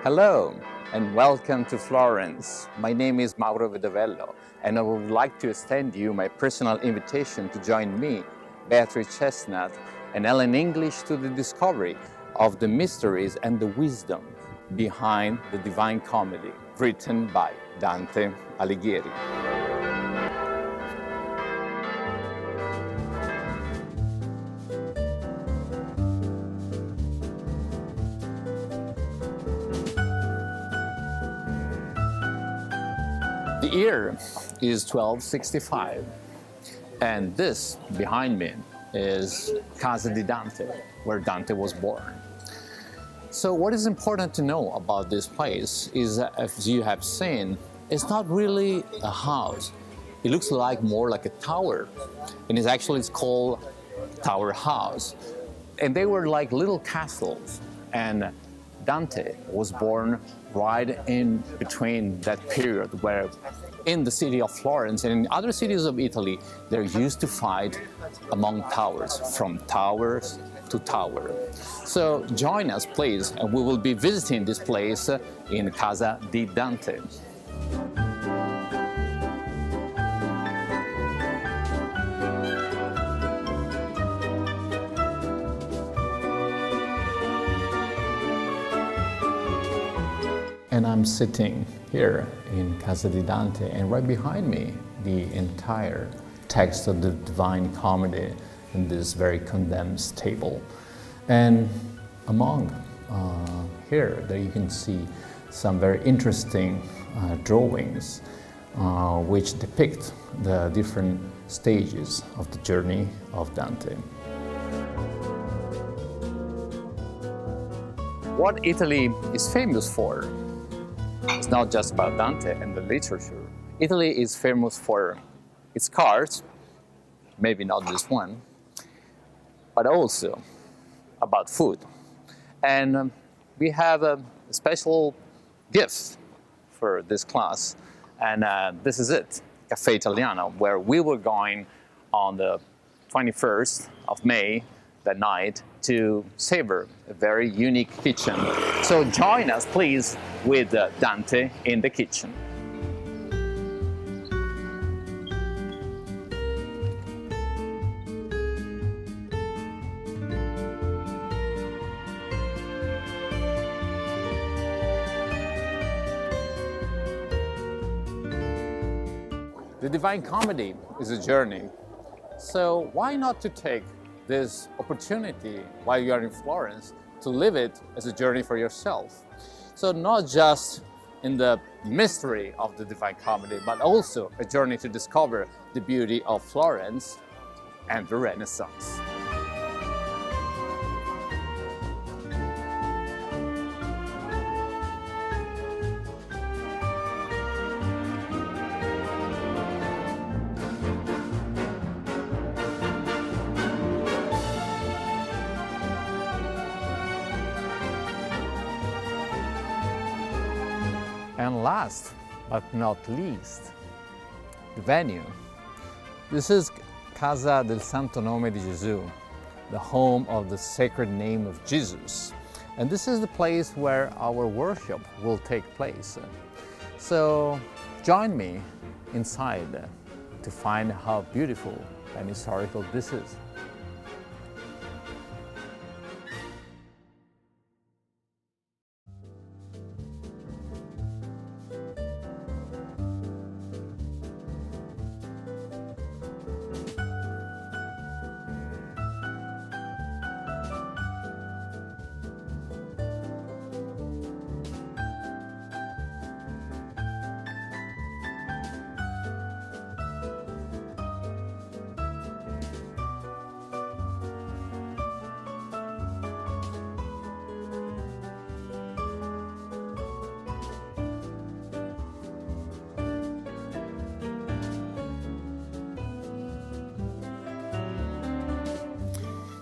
Hello and welcome to Florence. My name is Mauro Vedovello and I would like to extend you my personal invitation to join me, Beatrice Chestnut, and Ellen English to the discovery of the mysteries and the wisdom behind the Divine Comedy, written by Dante Alighieri. The year is 1265, and this behind me is Casa di Dante, where Dante was born. So what is important to know about this place is that, as you have seen, it's not really a house. It looks more like a tower, and it's called Tower House. And they were like little castles, and Dante was born right in between that period where in the city of Florence and in other cities of Italy, they're used to fight among towers, from towers to tower. So join us, please, and we will be visiting this place in Casa di Dante. And I'm sitting here in Casa di Dante, and right behind me, the entire text of the Divine Comedy in this very condensed table. And among here, there you can see some very interesting drawings which depict the different stages of the journey of Dante. What Italy is famous for, it's not just about Dante and the literature. Italy is famous for its cars, maybe not this one, but also about food. And we have a special gift for this class, and this is it, Caffè Italiano, where we were going on the 21st of May, that night, to savor a very unique kitchen. So join us, please, with Dante in the kitchen. The Divine Comedy is a journey, so why not to take this opportunity while you are in Florence to live it as a journey for yourself. So not just in the mystery of the Divine Comedy, but also a journey to discover the beauty of Florence and the Renaissance. And last but not least, the venue. This is Casa del Santo Nome di Gesù, the home of the sacred name of Jesus. And this is the place where our worship will take place. So join me inside to find how beautiful and historical this is.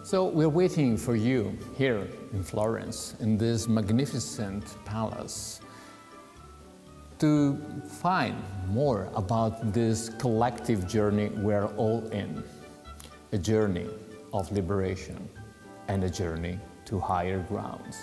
So we're waiting for you here in Florence, in this magnificent palace, to find more about this collective journey we're all in, a journey of liberation and a journey to higher grounds.